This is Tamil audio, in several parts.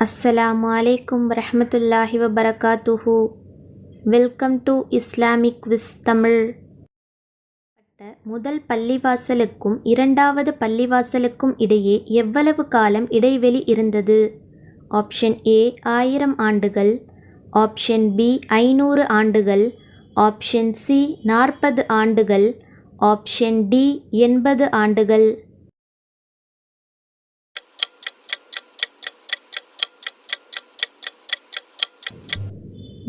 அஸ்ஸலாமு அலைக்கும் வரஹ்மத்துல்லாஹி வபரகாத்துஹு. Welcome to Islamic quiz Tamil. முதல் பள்ளிவாசலுக்கும் இரண்டாவது பள்ளிவாசலுக்கும் இடையே எவ்வளவு காலம் இடைவெளி இருந்தது? ஆப்ஷன் ஏ 1000 ஆண்டுகள், ஆப்ஷன் பி 500 ஆண்டுகள், ஆப்ஷன் சி 40 ஆண்டுகள், ஆப்ஷன் டி 80 ஆண்டுகள்.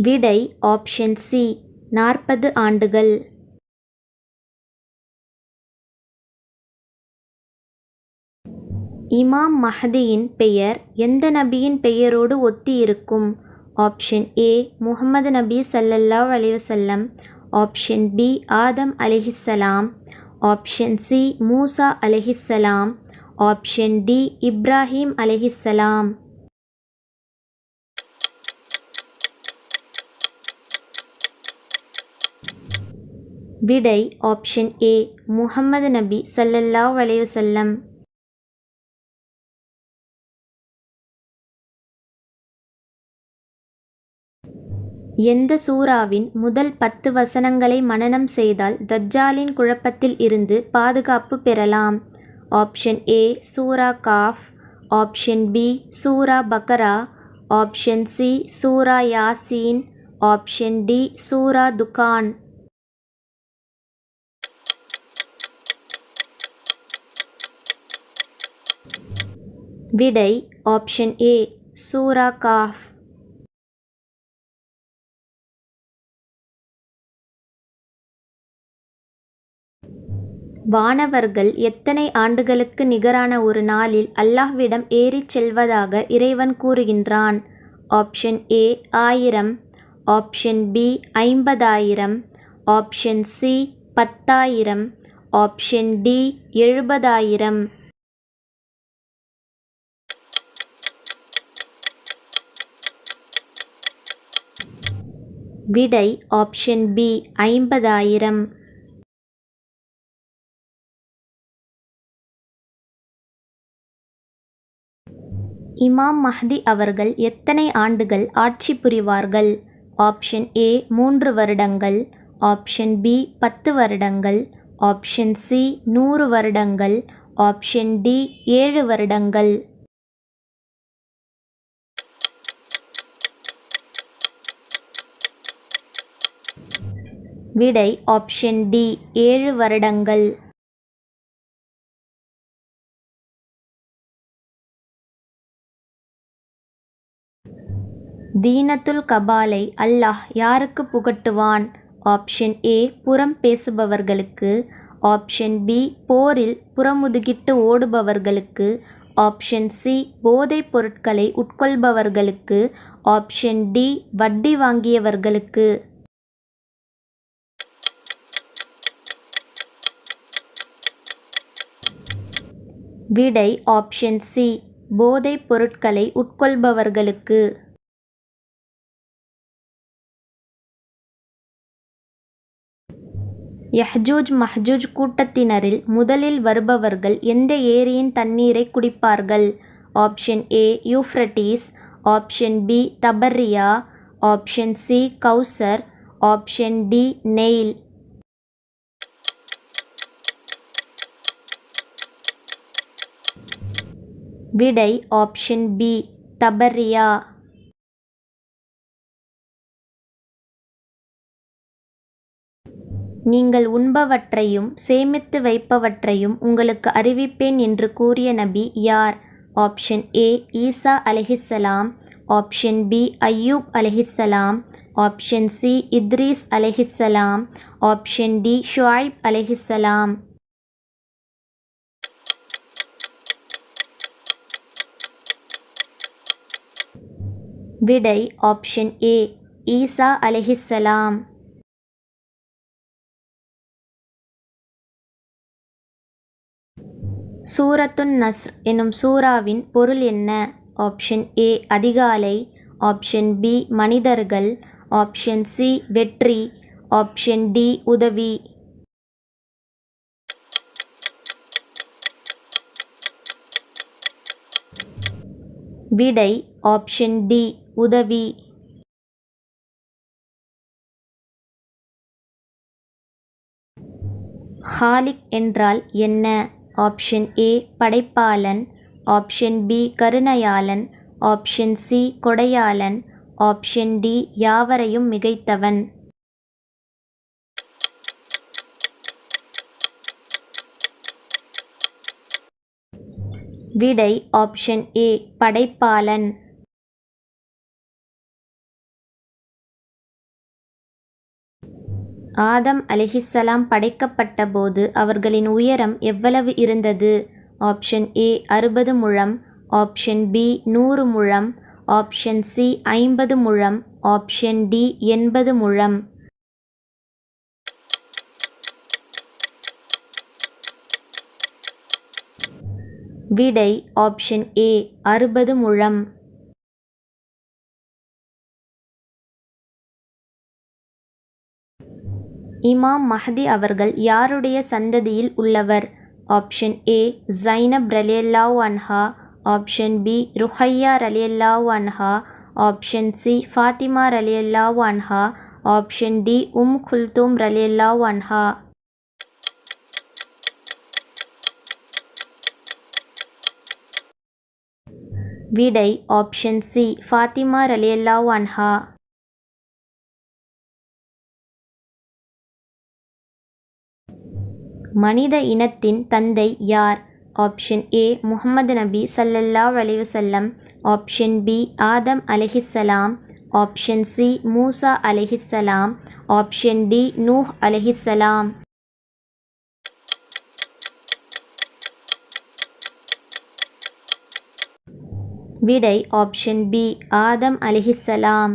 விடை ஆப்ஷன் சி 40 ஆண்டுகள். இமாம் மஹ்தியின் பெயர் எந்த நபியின் பெயரோடு ஒத்தி இருக்கும்? ஆப்ஷன் ஏ முஹம்மது நபி ஸல்லல்லாஹு அலைஹி வஸல்லம், ஆப்ஷன் பி ஆதம் அலைஹிஸ்ஸலாம், ஆப்ஷன் சி மூசா அலைஹிஸ்ஸலாம், ஆப்ஷன் டி இப்ராஹிம் அலைஹிஸ்ஸலாம். விடை ஆப்ஷன் ஏ முஹம்மது நபி ஸல்லல்லாஹு அலைஹி வஸல்லம். எந்த சூராவின் முதல் 10 வசனங்களை மனனம் செய்தால் தஜ்ஜாலின் குழப்பத்தில் இருந்து பாதுகாப்பு பெறலாம்? ஆப்ஷன் ஏ சூரா காஃப், ஆப்ஷன் பி சூரா பக்கரா, ஆப்ஷன் சி சூரா யாசீன், ஆப்ஷன் டி சூரா துகான். விடை ஆப்ஷன் ஏ சூரா காஃப். வானவர்கள் எத்தனை ஆண்டுகளுக்கு நிகரான ஒரு நாளில் அல்லாஹ்விடம் ஏறிச் செல்வதாக இறைவன் கூறுகின்றான்? Option A 1000, option B 50000, option C 10000, option D 70000. விடை ஆப்ஷன் பி 50000. இமாம் மஹ்தி அவர்கள் எத்தனை ஆண்டுகள் ஆட்சி புரிவார்கள்? ஆப்ஷன் ஏ 3 வருடங்கள், ஆப்ஷன் பி 10 வருடங்கள், ஆப்ஷன் சி 100 வருடங்கள், ஆப்ஷன் டி 7 வருடங்கள். விடை ஆப்ஷன் டி 7 வருடங்கள். தீனத்துல் கபாலை அல்லாஹ் யாருக்கு புகட்டுவான்? ஆப்ஷன் ஏ புறம் பேசுபவர்களுக்கு, ஆப்ஷன் பி போரில் புறமுதுகிட்டு ஓடுபவர்களுக்கு, ஆப்ஷன் சி போதைப் பொருட்களை உட்கொள்பவர்களுக்கு, ஆப்ஷன் டி வட்டி வாங்கியவர்களுக்கு. விடை ஆப்ஷன் சி போதைப் பொருட்களை உட்கொள்பவர்களுக்கு. யஹ்ஜூஜ் மஹ்ஜூஜ் கூட்டத்தினரில் முதலில் வருபவர்கள் எந்த ஏரியின் தண்ணீரை குடிப்பார்கள்? Option A Euphrates, option B தபர்ரியா, ஆப்ஷன் சி கௌசர், ஆப்ஷன் டி நெயில். விடை ஆப்ஷன் பி தபர்ரியா. நீங்கள் உண்பவற்றையும் சேமித்து வைப்பவற்றையும் உங்களுக்கு அறிவிப்பேன் என்று கூறிய நபி யார்? ஆப்ஷன் ஏ ஈசா அலைஹிஸ்ஸலாம், ஆப்ஷன் பி அய்யூப் அலைஹிஸ்ஸலாம், ஆப்ஷன் சி இத்ரீஸ் அலைஹிஸ்ஸலாம், ஆப்ஷன் டி ஷுஐப் அலைஹிஸ்ஸலாம். விடை ஆப்ஷன் ஏ ஈசா அலைஹிஸ்ஸலாம். சூரத்துன் நஸ்ர் எனும் சூராவின் பொருள் என்ன? ஆப்ஷன் ஏ அதிகாலை, ஆப்ஷன் பி மனிதர்கள், ஆப்ஷன் சி வெற்றி, ஆப்ஷன் டி உதவி. விடை ஆப்ஷன் டி உதவி. ஹாலிக் என்றால் என்ன? ஆப்ஷன் ஏ படைப்பாளன், ஆப்ஷன் பி கருணையாளன், ஆப்ஷன் சி கொடையாளன், ஆப்ஷன் டி யாவரையும் மிகைத்தவன். விடை ஆப்ஷன் ஏ படைப்பாளன். ஆதம் அலைஹிஸ்ஸலாம் படைக்கப்பட்ட போது அவர்களின் உயரம் எவ்வளவு இருந்தது? ஆப்ஷன் ஏ 60 முழம், ஆப்ஷன் பி 100 முழம், ஆப்ஷன் சி 50 முழம், ஆப்ஷன் டி 80 முழம். விடை ஆப்ஷன் ஏ 60 முழம். இமாம் மஹ்தி அவர்கள் யாருடைய சந்ததியில் உள்ளவர்? ஆப்ஷன் ஏ ஜைனப் ரலியல்லாஹு அன்ஹா, ஆப்ஷன் பி ருஹையா ரலியல்லாஹு அன்ஹா, ஆப்ஷன் சி ஃபாத்திமா ரலியல்லாஹு அன்ஹா, ஆப்ஷன் டி குல்தூம் ரலியல்லாஹு அன்ஹா. விடை ஆப்ஷன் சி ஃபாத்திமா ரலியல்லாஹு அன்ஹா. மனித இனத்தின் தந்தை யார்? ஆப்ஷன் ஏ முஹம்மது நபி ஸல்லல்லாஹு அலைஹி வஸல்லம், ஆப்ஷன் பி ஆதம் அலைஹிஸ்ஸலாம், ஆப்ஷன் சி மூசா அலைஹிஸ்ஸலாம், ஆப்ஷன் டி நூஹ் அலைஹிஸ்ஸலாம். விடை ஆப்ஷன் பி ஆதம் அலைஹிஸ்ஸலாம்.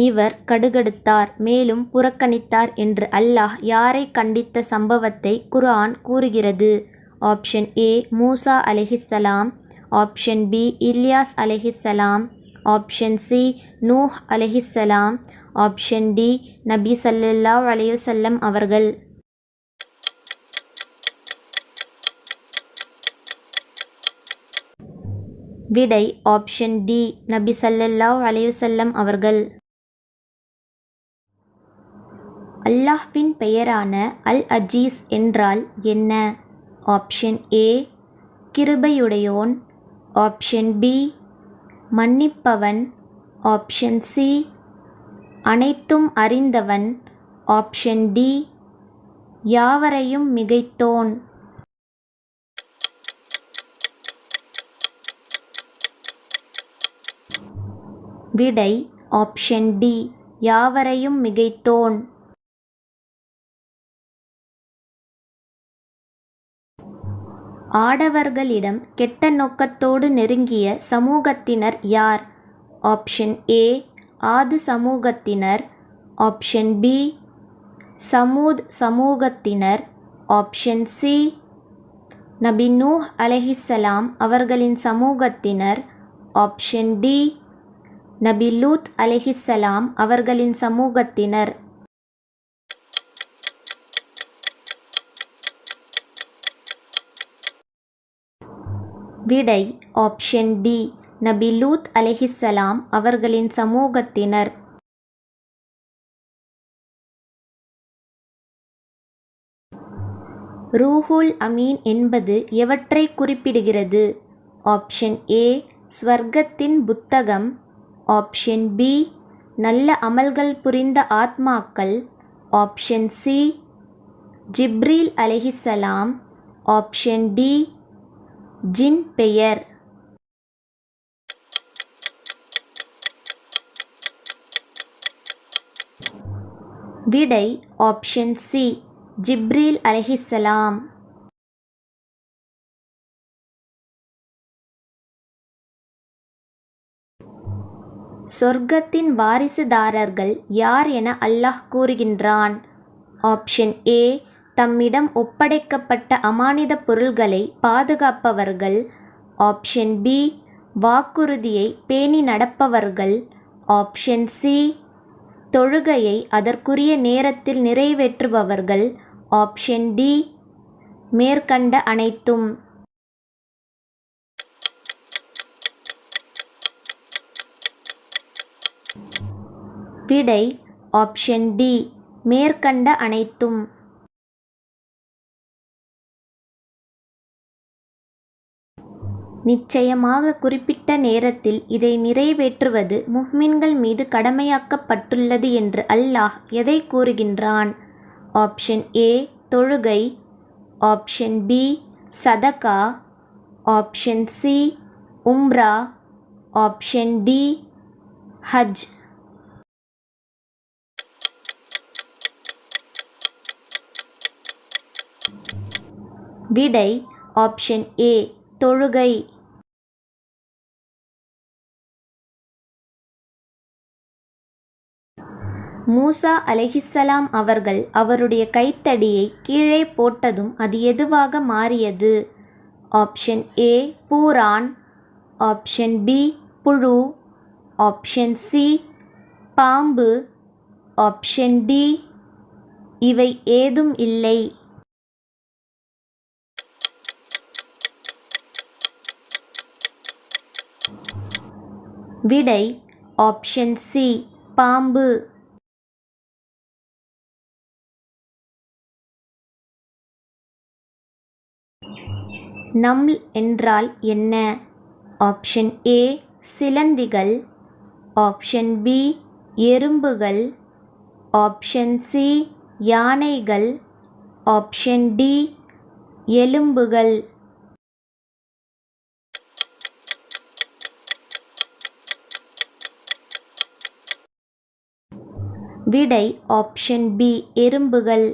இவர் கடுகடுத்தார் மேலும் புறக்கணித்தார் என்று அல்லாஹ் யாரை கண்டித்த சம்பவத்தை குர்ஆன் கூறுகிறது? ஆப்ஷன் ஏ மூசா அலைஹிஸ்ஸலாம், ஆப்ஷன் பி இல்யாஸ் அலைஹிஸ்ஸலாம், ஆப்ஷன் சி நூஹ் அலைஹிஸ்ஸலாம், ஆப்ஷன் டி நபி ஸல்லல்லாஹு அலைஹி வஸல்லம் அவர்கள். விடை ஆப்ஷன் டி நபி ஸல்லல்லாஹு அலைஹி வஸல்லம் அவர்கள். அல்லாஹ்வின் பெயரான அல் அஜீஸ் என்றால் என்ன? ஆப்ஷன் ஏ கிருபையுடையோன், ஆப்ஷன் பி மன்னிப்பவன், ஆப்ஷன் சி அனைத்தும் அறிந்தவன், ஆப்ஷன் டி யாவரையும் மிகைத்தோன். விடை ஆப்ஷன் டி யாவரையும் மிகைத்தோன். ஆடவர்களிடம் கெட்ட நோக்கத்தோடு நெருங்கிய சமூகத்தினர் யார்? ஆப்ஷன் ஏ ஆது சமூகத்தினர், ஆப்ஷன் பி சமூத் சமூகத்தினர், ஆப்ஷன் சி நபி நூஹ் அலைஹிஸ்ஸலாம் அவர்களின் சமூகத்தினர், ஆப்ஷன் டி நபி லூத் அலைஹிஸ்ஸலாம் அவர்களின் சமூகத்தினர். விடை ஆப்ஷன் டி நபி லூத் அலைஹிஸ்ஸலாம் அவர்களின் சமூகத்தினர். ரூஹுல் அமீன் என்பது எவற்றை குறிப்பிடுகிறது? ஆப்ஷன் ஏ ஸ்வர்க்கத்தின் புத்தகம், ஆப்ஷன் பி நல்ல அமல்கள் புரிந்த ஆத்மாக்கள், ஆப்ஷன் சி ஜிப்ரீல் அலைஹிஸ்ஸலாம், ஆப்ஷன் டி ஜின் பெயர். விடை ஆப்ஷன் சி ஜிப்ரீல் அலைஹிஸ்ஸலாம். சொர்க்கத்தின் வாரிசுதாரர்கள் யார் என அல்லாஹ் கூறுகின்றான்? ஆப்ஷன் ஏ தம்மிடம் ஒப்படைக்கப்பட்ட அமானித பொருள்களை பாதுகாப்பவர்கள், ஆப்ஷன் பி வாக்குறுதியை பேணி நடப்பவர்கள், ஆப்ஷன் சி தொழுகையை அதற்குரிய நேரத்தில் நிறைவேற்றுபவர்கள், ஆப்ஷன் டி மேற்கண்ட அனைத்தும். விடை ஆப்ஷன் டி மேற்கண்ட அனைத்தும். நிச்சயமாக குறிப்பிட்ட நேரத்தில் இதை நிறைவேற்றுவது முஃமின்கள் மீது கடமையாக்கப்பட்டுள்ளது என்று அல்லாஹ் எதை கூறுகின்றான்? ஆப்ஷன் ஏ தொழுகை, ஆப்ஷன் பி சதகா, ஆப்ஷன் சி உம்ரா, ஆப்ஷன் டி ஹஜ். விடை ஆப்ஷன் ஏ தொழுகை. மூசா அலைஹிஸ்ஸலாம் அவர்கள் அவருடைய கைத்தடியை கீழே போட்டதும் அது எதுவாக மாறியது? ஆப்ஷன் ஏ பூரான், ஆப்ஷன் பி புழு, ஆப்ஷன் சி பாம்பு, ஆப்ஷன் டி இவை ஏதும் இல்லை. விடை ஆப்ஷன் சி பாம்பு. நம்ல் என்றால் என்ன? ஆப்ஷன் ஏ சிலந்திகள், ஆப்ஷன் பி எறும்புகள், ஆப்ஷன் சி யானைகள், ஆப்ஷன் டி எலும்புகள். விடை ஆப்ஷன் பி எறும்புகள்.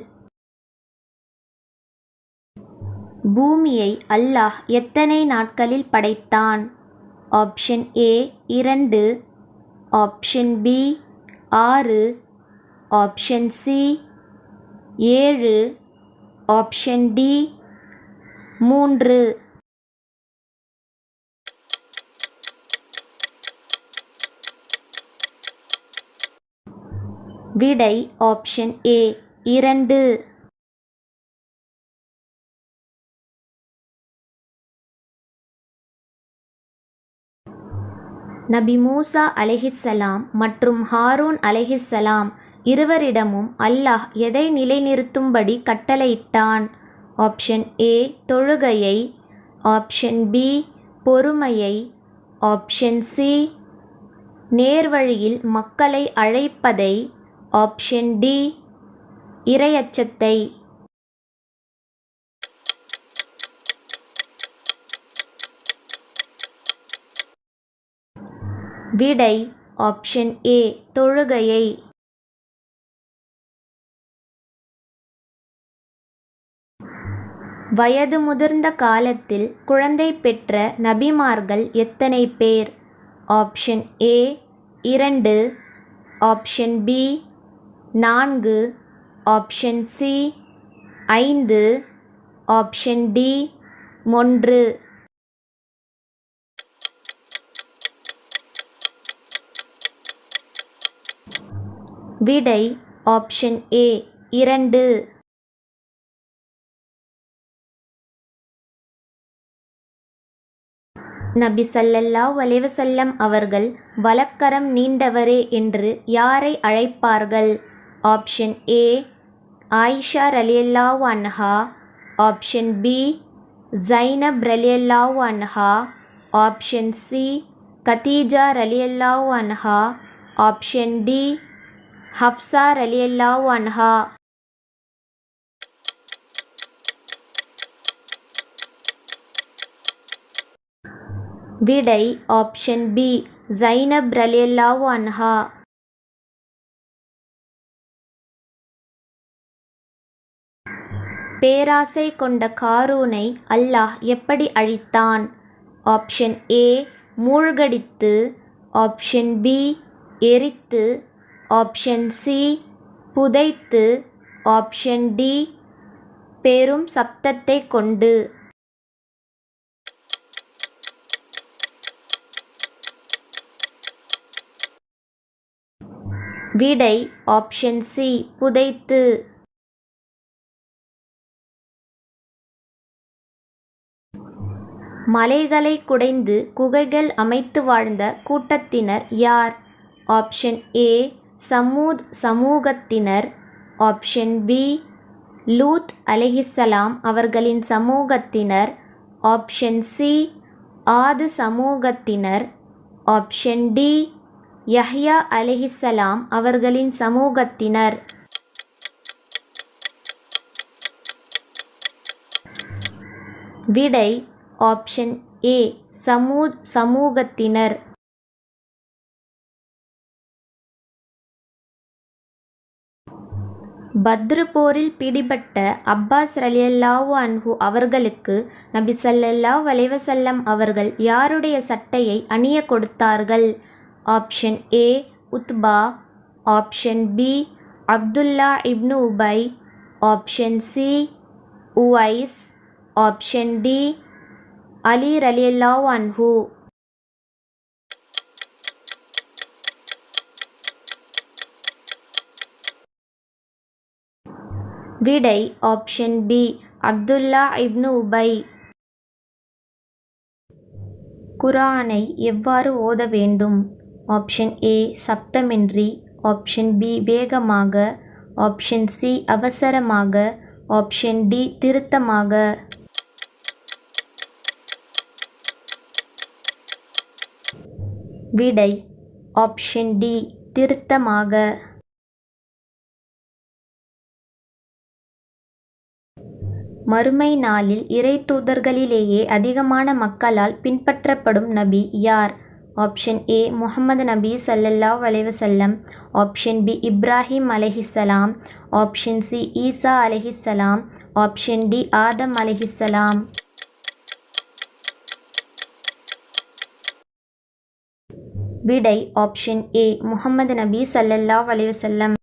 பூமியை அல்லாஹ் எத்தனை நாட்களில் படைத்தான்? Option A 2, option B 6, option C 7, option D 3. விடை ஆப்ஷன் ஏ 2. நபி மூசா அலைஹிஸ்ஸலாம் மற்றும் ஹாரூன் அலைஹிஸ்ஸலாம் இருவரிடமும் அல்லாஹ் எதை நிலைநிறுத்தும்படி கட்டளையிட்டான்? ஆப்ஷன் ஏ தொழுகையை, ஆப்ஷன் பி பொறுமையை, ஆப்ஷன் சி நேர்வழியில் மக்களை அழைப்பதை, ஆப்ஷன் டி இறையச்சத்தை. விடை ஆப்ஷன் ஏ தொழுகையை. வயது முதிர்ந்த காலத்தில் குழந்தை பெற்ற நபிமார்கள் எத்தனை பேர்? Option A 2, option B 4, option C 5, option D 1. விடை ஆப்ஷன் ஏ 2. நபி ஸல்லல்லாஹு அலைஹி வஸல்லம் அவர்கள் வலக்கரம் நீண்டவரே என்று யாரை அழைப்பார்கள்? ஆப்ஷன் ஏ ஆயிஷா ரலியல்லாஹு அன்ஹா, ஆப்ஷன் பி ஜைனப் ரலியல்லாஹு அன்ஹா, ஆப்ஷன் சி கதீஜா ரலியல்லாஹு அன்ஹா, ஆப்ஷன் டி ஹப்ஸா ரலியல்லாஹு அன்ஹா. விடை ஆப்ஷன் பி ஜைனப் ரலியல்லாஹு அன்ஹா. பேராசை கொண்ட காரூனை அல்லாஹ் எப்படி அழித்தான்? ஆப்ஷன் ஏ மூழ்கடித்து, ஆப்ஷன் பி எரித்து, ஆப்ஷன் சி புதைத்து, ஆப்ஷன் டி பெரும் சப்தத்தை கொண்டு. விடை ஆப்ஷன் சி புதைத்து. மலைகளை குடைந்து குகைகள் அமைத்து வாழ்ந்த கூட்டத்தினர் யார்? ஆப்ஷன் ஏ சமூத் சமூகத்தினர். ஆப்ஷன் பி லூத் அலைஹிஸ்ஸலாம் அவர்களின் சமூகத்தினர். ஆப்ஷன் சி ஆது சமூகத்தினர். ஆப்ஷன் டி யஹ்யா அலைஹிஸ்ஸலாம் அவர்களின் சமூகத்தினர். விடை ஆப்ஷன் ஏ சமூத் சமூகத்தினர். பத்ரு போரில் பிடிபட்ட அப்பாஸ் ரலியல்லாஹு அன்ஹு அவர்களுக்கு நபி ஸல்லல்லாஹு அலைஹி வஸல்லம் அவர்கள் யாருடைய சட்டையை அணிய கொடுத்தார்கள்? ஆப்ஷன் ஏ உத்பா. ஆப்ஷன் பி அப்துல்லா இப்னு உபை. ஆப்ஷன் சி உவைஸ். ஆப்ஷன் டி அலி ரலியல்லாஹு அன்ஹு. விடை ஆப்ஷன் பி அப்துல்லா இப்னு உபை. குர்ஆனை எவ்வாறு ஓத வேண்டும்? ஆப்ஷன் ஏ சப்தமின்றி. ஆப்ஷன் பி வேகமாக. ஆப்ஷன் சி அவசரமாக. ஆப்ஷன் டி திருத்தமாக. விடை ஆப்ஷன் டி திருத்தமாக. மறுமை நாளில் இறை தூதர்களிலேயே அதிகமான மக்களால் பின்பற்றப்படும் நபி யார்? ஆப்ஷன் ஏ முஹம்மது நபி ஸல்லல்லாஹு அலைஹி வஸல்லம். ஆப்ஷன் பி இப்ராஹிம் அலைஹிஸ்ஸலாம். ஆப்ஷன் சி ஈசா அலைஹிஸ்ஸலாம். ஆப்ஷன் டி ஆதம் அலைஹிஸ்ஸலாம். விடை ஆப்ஷன் ஏ முஹம்மது நபி ஸல்லல்லாஹு அலைஹி வஸல்லம்.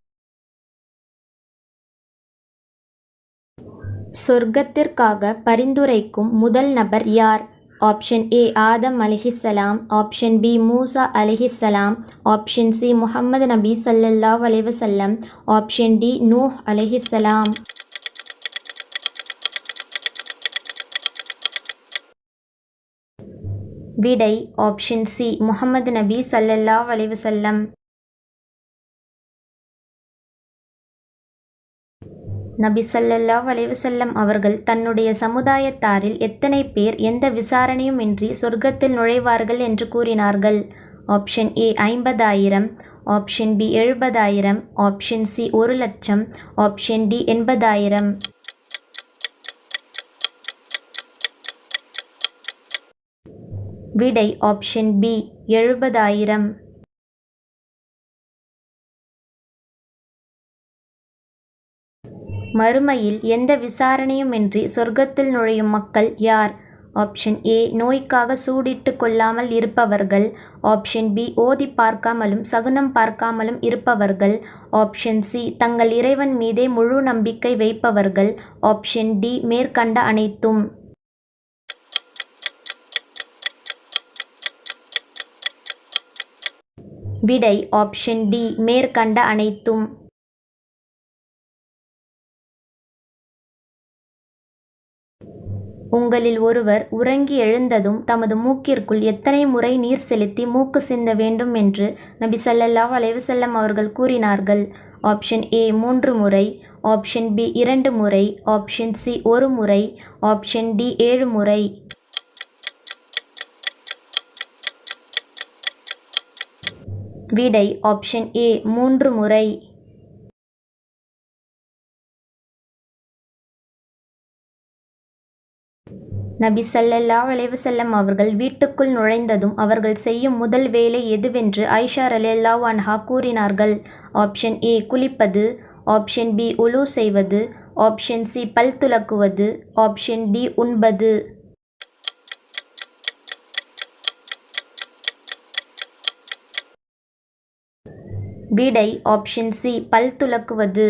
சொர்க்கத்திற்காக பரிந்துரைக்கும் முதல் நபர் யார்? ஆப்ஷன் ஏ ஆதம் அலைஹிஸ்ஸலாம். ஆப்ஷன் பி மூசா அலைஹிஸ்ஸலாம். ஆப்ஷன் சி முஹம்மது நபி ஸல்லல்லாஹு அலைஹி வஸல்லம். ஆப்ஷன் டி நூஹ் அலைஹிஸ்ஸலாம். விடை ஆப்ஷன் சி முஹம்மது நபி ஸல்லல்லாஹு அலைஹி வஸல்லம். நபி ஸல்லல்லாஹு அலைஹி வஸல்லம் அவர்கள் தன்னுடைய சமுதாயத்தாரில் எத்தனை பேர் எந்த விசாரணையும் இன்றி சொர்க்கத்தில் நுழைவார்கள் என்று கூறினார்கள்? Option A 50,000. Option B 70,000. Option C 1,00,000. Option D 80,000. விடை ஆப்ஷன் பி 70,000. மறுமையில் எந்த விசாரணையுமின்றி சொர்க்கத்தில் நுழையும் மக்கள் யார்? ஆப்ஷன் ஏ நோய்க்காக சூடிட்டு கொள்ளாமல் இருப்பவர்கள். ஆப்ஷன் பி ஓதி பார்க்காமலும் சகுனம் பார்க்காமலும் இருப்பவர்கள். ஆப்ஷன் சி தங்கள் இறைவன் மீதே முழு நம்பிக்கை வைப்பவர்கள். ஆப்ஷன் டி மேற்கண்ட அனைத்தும். விடை ஆப்ஷன் டி மேற்கண்ட அனைத்தும். உங்களில் ஒருவர் உறங்கி எழுந்ததும் தமது மூக்கிற்குள் எத்தனை முறை நீர் செலுத்தி மூக்கு சிந்த வேண்டும் என்று நபி ஸல்லல்லாஹு அலைஹி வஸல்லம் அவர்கள் கூறினார்கள்? ஆப்ஷன் ஏ 3 முறை. ஆப்ஷன் பி 2 முறை. ஆப்ஷன் சி 1 முறை. ஆப்ஷன் டி 7 முறை. விடை ஆப்ஷன் ஏ 3 முறை. நபி ஸல்லல்லாஹு அலைஹி வஸல்லம் அவர்கள் வீட்டுக்குள் நுழைந்ததும் அவர்கள் செய்யும் முதல் வேலை எதுவென்று ஆயிஷா ரலியல்லாஹு அன்ஹா கூறினார்கள்? ஆப்ஷன் ஏ குளிப்பது. ஆப்ஷன் பி உலு செய்வது. ஆப்ஷன் சி பல் துலக்குவது. ஆப்ஷன் டி உண்பது. விடை ஆப்ஷன் சி பல் துலக்குவது.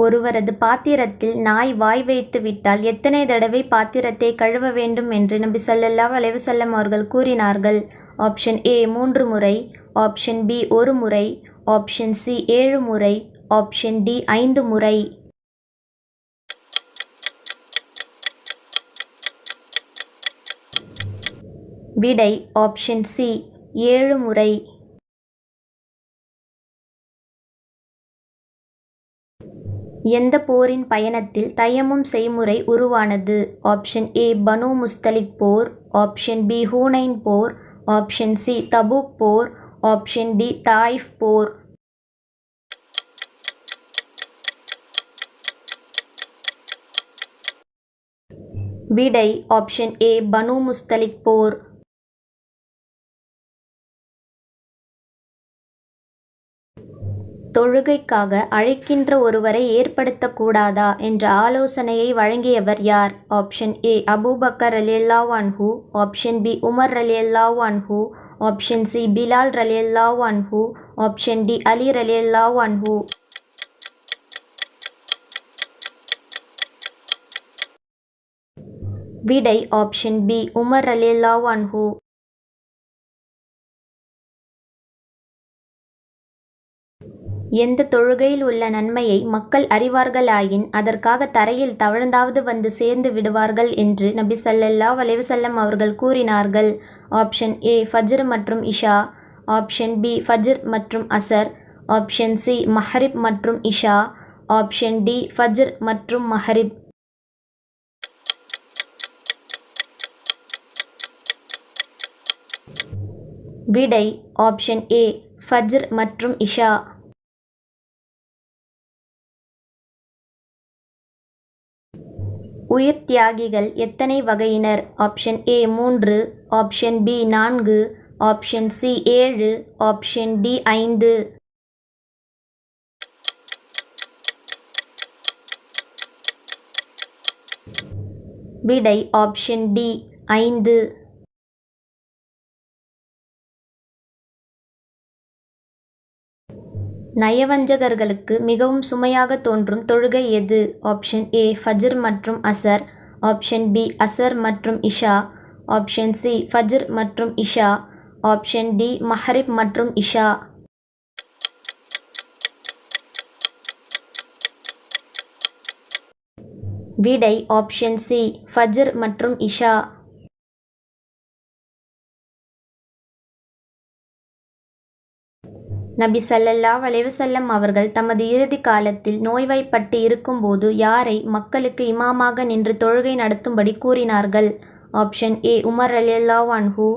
ஒருவரது பாத்திரத்தில் நாய் வாய் வைத்து விட்டால் எத்தனை தடவை பாத்திரத்தை கழுவ வேண்டும் என்று நபி ஸல்லல்லாஹு அலைஹி வஸல்லம் அவர்கள் கூறினார்கள்? ஆப்ஷன் ஏ 3 முறை. ஆப்ஷன் பி 1 முறை. ஆப்ஷன் சி 7 முறை. ஆப்ஷன் டி 5 முறை. விடை ஆப்ஷன் சி 7 முறை. எந்த போரின் பயணத்தில் தயமும் செய்முறை உருவானது? ஆப்ஷன் ஏ பனு முஸ்தலிக் போர், ஆப்ஷன் பி ஹூனைன் போர், ஆப்ஷன் சி தபூக் போர், ஆப்ஷன் டி தாயிஃப் போர். விடை ஆப்ஷன் ஏ பனு முஸ்தலிக் போர். தொழுகைக்காக அழைக்கின்ற ஒருவரை ஏற்படுத்தக்கூடாதா என்ற ஆலோசனையை வழங்கியவர் யார்? ஆப்ஷன் ஏ அபூபக்கர் ரலியல்லாஹு அன்ஹு, ஆப்ஷன் பி உமர் ரலியல்லாஹு அன்ஹு, ஆப்ஷன் சி பிலால் ரலியல்லாஹு அன்ஹு, ஆப்ஷன் டி அலி ரலியல்லாஹு அன்ஹு. விடை ஆப்ஷன் பி உமர் ரலியல்லாஹு அன்ஹு. எந்த தொழுகையில் உள்ள நன்மையை மக்கள் அறிவார்களாயின் அதற்காக தரையில் தவழ்ந்தாவது வந்து சேர்ந்து விடுவார்கள் என்று நபி ஸல்லல்லாஹு அலைஹி வஸல்லம் அவர்கள் கூறினார்கள்? ஆப்ஷன் ஏ ஃபஜ்ர் மற்றும் இஷா, ஆப்ஷன் பி ஃபஜ்ர் மற்றும் அசர், ஆப்ஷன் சி மஹ்ரிப் மற்றும் இஷா, ஆப்ஷன் டி ஃபஜ்ர் மற்றும் மஹ்ரிப். விடை ஆப்ஷன் ஏ ஃபஜ்ர் மற்றும் இஷா. உயிர் தியாகிகள் எத்தனை வகையினர்? Option A 3, option B 4, option C 7, option D 5. விடை ஆப்ஷன் டி 5. நயவஞ்சகர்களுக்கு மிகவும் சுமையாக தோன்றும் தொழுகை எது? ஆப்ஷன் ஏ ஃபஜ்ர் மற்றும் அசர், ஆப்ஷன் பி அசர் மற்றும் இஷா, ஆப்ஷன் சி ஃபஜ்ர் மற்றும் இஷா, ஆப்ஷன் டி மஹ்ரிப் மற்றும் இஷா. விடை ஆப்ஷன் சி ஃபஜ்ர் மற்றும் இஷா. நபி ஸல்லல்லாஹு அலைஹி வஸல்லம் அவர்கள் தமது இறுதி காலத்தில் நோய்வாய்ப்பட்டு இருக்கும்போது யாரை மக்களுக்கு இமாமாக நின்று தொழுகை நடத்தும்படி கூறினார்கள்? ஆப்ஷன் ஏ உமர் ரலியல்லாஹு அன்ஹு,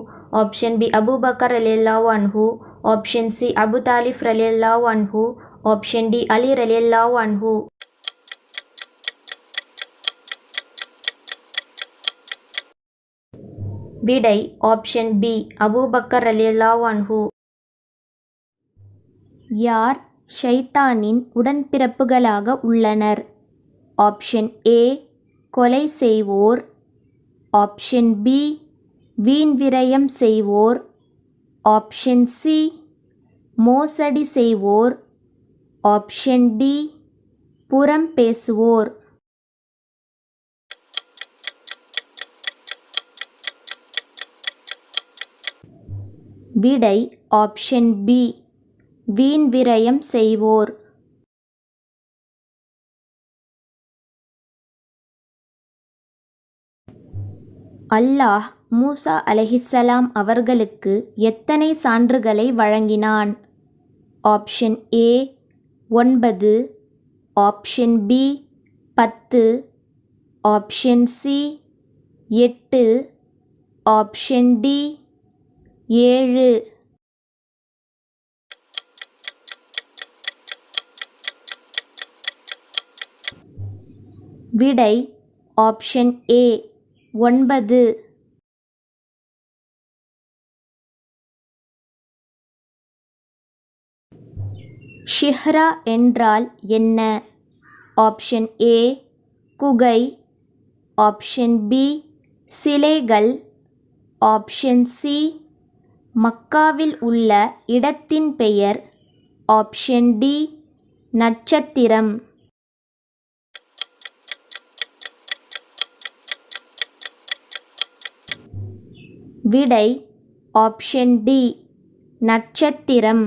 ஆப்ஷன் பி அபூபக்கர் ரலியல்லாஹு அன்ஹு, ஆப்ஷன் சி அபு தாலிப் ரலியல்லாஹு அன்ஹு, ஆப்ஷன் டி அலி ரலியல்லாஹு அன்ஹு. விடை ஆப்ஷன் பி அபூபக்கர் ரலியல்லாஹு அன்ஹு. யார் ஷைத்தானின் உடன்பிறப்புகளாக உள்ளனர்? ஆப்ஷன் ஏ கொலை செய்வோர், ஆப்ஷன் பி வீண் விரயம் செய்வோர், ஆப்ஷன் சி மோசடி செய்வோர், ஆப்ஷன் டி புறம் பேசுவோர். விடை ஆப்ஷன் பி வீண் விரயம் செய்வோர். அல்லாஹ் மூசா அலைஹிஸ்ஸலாம் அவர்களுக்கு எத்தனை சான்றுகளை வழங்கினான்? Option A 9, option B 10, option C 8, option D 7. விடை ஆப்ஷன் ஏ 9. ஷிஹ்ரா என்றால் என்ன? ஆப்ஷன் ஏ குகை, ஆப்ஷன் பி சிலைகள், ஆப்ஷன் சி மக்காவில் உள்ள இடத்தின் பெயர், ஆப்ஷன் டி நட்சத்திரம். விடை ஆப்ஷன் டி நட்சத்திரம்.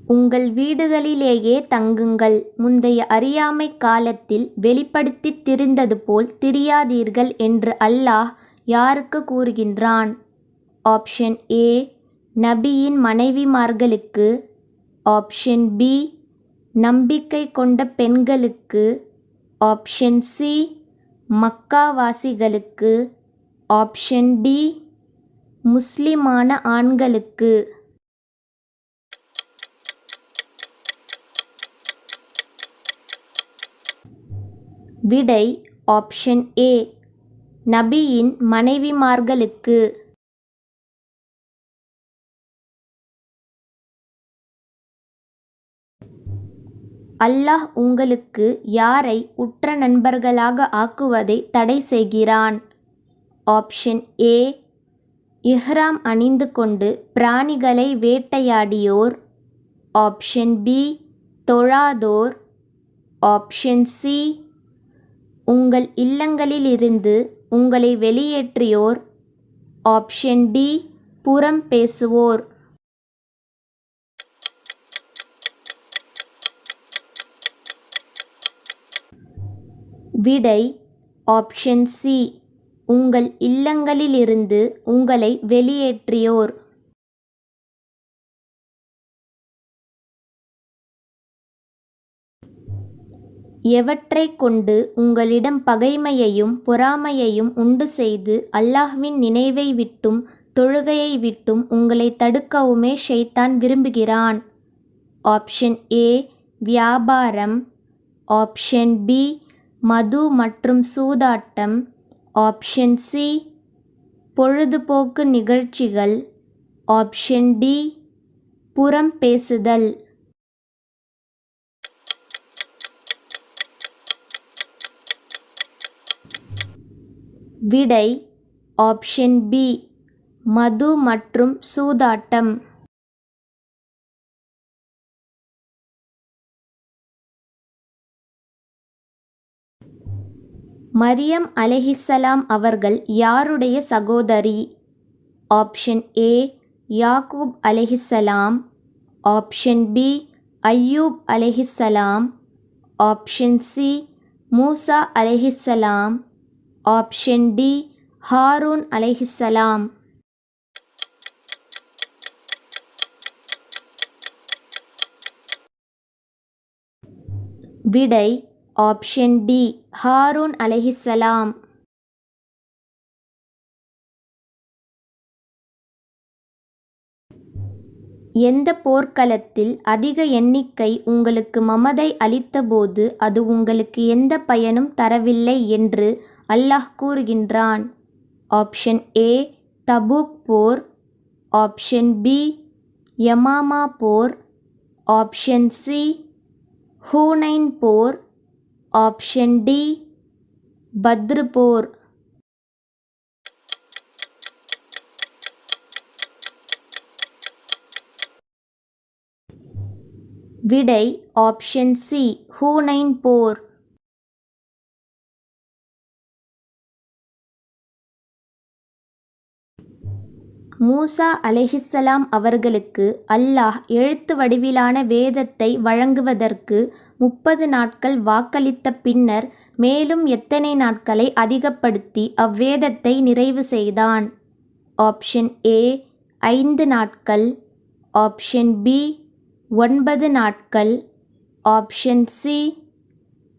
உங்கள் வீடுகளிலேயே தங்குங்கள். முந்தைய அறியாமை காலத்தில் வெளிப்படுத்தித் திரிந்தது போல் திரியாதீர்கள் என்று அல்லாஹ் யாருக்கு கூறுகின்றான்? ஆப்ஷன் ஏ நபியின் மனைவிமார்களுக்கு. ஆப்ஷன் பி நம்பிக்கை கொண்ட பெண்களுக்கு. ஆப்ஷன் சி மக்காவாசிகளுக்கு. ஆப்ஷன் டி முஸ்லிமான ஆண்களுக்கு. விடை ஆப்ஷன் ஏ நபியின் மனைவிமார்களுக்கு. அல்லாஹ் உங்களுக்கு யாரை உற்ற நண்பர்களாக ஆக்குவதை தடை செய்கிறான்? ஆப்ஷன் ஏ இஹ்ராம் அணிந்து கொண்டு பிராணிகளை வேட்டையாடியோர். ஆப்ஷன் பி தொழாதோர். ஆப்ஷன் சி உங்கள் இல்லங்களிலிருந்து உங்களை வெளியேற்றியோர். ஆப்ஷன் டி புறம் பேசுவோர். விடை ஆப்ஷன் சி உங்கள் இல்லங்களிலிருந்து உங்களை வெளியேற்றியோர். எவற்றைக் கொண்டு உங்களிடம் பகைமையையும் பொறாமையையும் உண்டு செய்து அல்லாஹ்வின் நினைவை விட்டும் தொழுகையை விட்டும் உங்களை தடுக்கவுமே ஷைத்தான் விரும்புகிறான்? ஆப்ஷன் ஏ வியாபாரம். ஆப்ஷன் பி மது மற்றும் சூதாட்டம். ஆப்ஷன் சி பொழுதுபோக்கு நிகழ்ச்சிகள். ஆப்ஷன் டி புறம் பேசுதல். விடை ஆப்ஷன் பி மது மற்றும் சூதாட்டம். மரியம் அலைஹிஸ்ஸலாம் அவர்கள் யாருடைய சகோதரி? ஆப்ஷன் ஏ யாக்கூப் அலைஹிஸ்ஸலாம். ஆப்ஷன் பி அய்யூப் அலைஹிஸ்ஸலாம். ஆப்ஷன் சி மூசா அலைஹிஸ்ஸலாம். ஆப்ஷன் டி ஹாரூன் அலைஹிஸ்ஸலாம். விடை ஆப்ஷன் டி ஹாரூன் அலைஹிஸ்ஸலாம். எந்த போர்க்களத்தில் அதிக எண்ணிக்கை உங்களுக்கு மமதை அளித்தபோது அது உங்களுக்கு எந்த பயனும் தரவில்லை என்று அல்லாஹ் கூறுகின்றான்? ஆப்ஷன் ஏ தபூக் போர். ஆப்ஷன் பி யமாமா போர். ஆப்ஷன் சி ஹூனைன் போர். ஆப்ஷன் டி பத்ரு போர். விடை ஆப்ஷன் சி ஹூனைன் போர். மூசா அலைஹிஸ்ஸலாம் அவர்களுக்கு அல்லாஹ் எழுத்து வடிவிலான வேதத்தை வழங்குவதற்கு 30 நாட்கள் வாக்களித்த பின்னர் மேலும் எத்தனை நாட்களை அதிகப்படுத்தி அவ்வேதத்தை நிறைவு செய்தான்? ஆப்ஷன் ஏ 5 நாட்கள். ஆப்ஷன் பி 9 நாட்கள். ஆப்ஷன் சி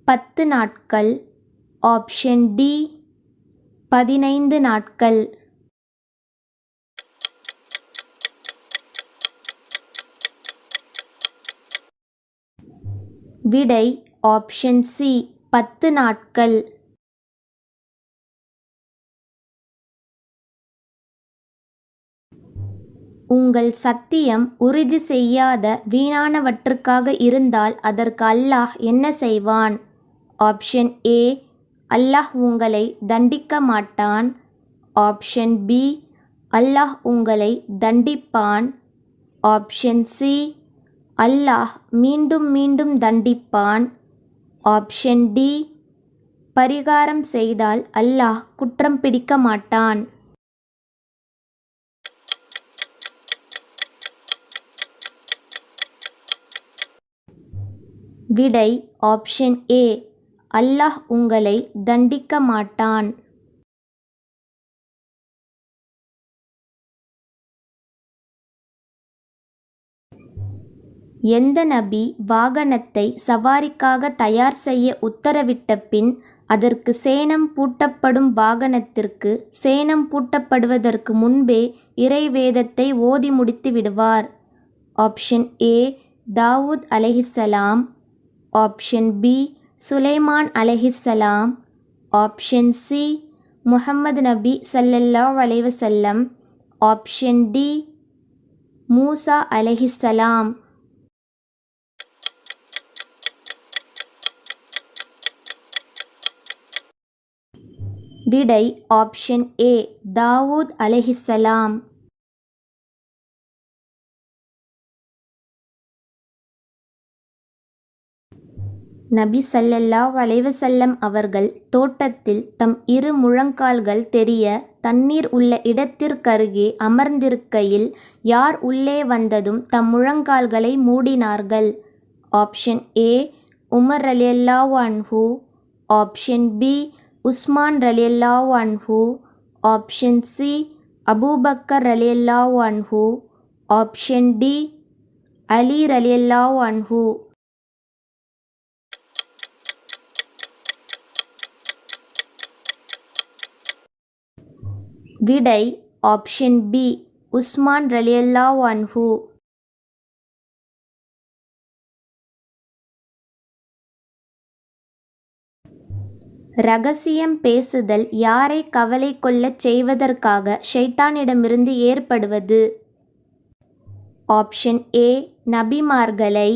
10 நாட்கள். ஆப்ஷன் டி 15 நாட்கள். விடை ஆப்ஷன் சி 10 நாட்கள். உங்கள் சத்தியம் உறுதி செய்யாத வீணானவற்றுக்காக இருந்தால் அதற்கு அல்லாஹ் என்ன செய்வான்? ஆப்ஷன் ஏ அல்லாஹ் உங்களை தண்டிக்க மாட்டான். ஆப்ஷன் பி அல்லாஹ் உங்களை தண்டிப்பான். ஆப்ஷன் சி அல்லாஹ் மீண்டும் மீண்டும் தண்டிப்பான். ஆப்ஷன் டி பரிகாரம் செய்தால் அல்லாஹ் குற்றம் பிடிக்க மாட்டான். விடை ஆப்ஷன் ஏ, அல்லாஹ் உங்களை தண்டிக்க மாட்டான். எந்த நபி வாகனத்தை சவாரிக்காக தயார் செய்ய உத்தரவிட்ட பின் அதற்கு சேணம் பூட்டப்படும் வாகனத்திற்கு சேணம் பூட்டப்படுவதற்கு முன்பே இறைவேதத்தை ஓதி முடித்து விடுவார்? ஆப்ஷன் ஏ, தாவூத் அலைஹிஸ்ஸலாம். ஆப்ஷன் பி, சுலைமான் அலைஹிஸ்ஸலாம். ஆப்ஷன் சி, முஹம்மது நபி ஸல்லல்லாஹு அலைஹி வஸல்லம். ஆப்ஷன் டி, மூசா அலைஹிஸ்ஸலாம். விடை ஆப்ஷன் ஏ, தாவூத் அலைஹிஸ்ஸலாம். நபி ஸல்லல்லாஹு அலைஹி வஸல்லம் அவர்கள் தோட்டத்தில் தம் இரு முழங்கால்கள் தெரிய தண்ணீர் உள்ள இடத்திற்கருகே அமர்ந்திருக்கையில் யார் உள்ளே வந்ததும் தம் முழங்கால்களை மூடினார்கள்? ஆப்ஷன் ஏ, உமர் ரலியல்லாஹு அன்ஹு. ஆப்ஷன் பி, உஸ்மான் ரலியல்லாஹு அன்ஹு. ஆப்ஷன் சி, அபூபக்கர் ரலியல்லாஹு அன்ஹு. ஆப்ஷன் டி, அலி ரலியல்லாஹு அன்ஹு. விடை ஆப்ஷன் பி, உஸ்மான் ரலியல்லாஹு அன்ஹு. ரகசியம் பேசுதல் யாரை கவலை கொள்ளச் செய்வதற்காக ஷைத்தானிடமிருந்து ஏற்படுவது? ஆப்ஷன் ஏ, நபிமார்களை.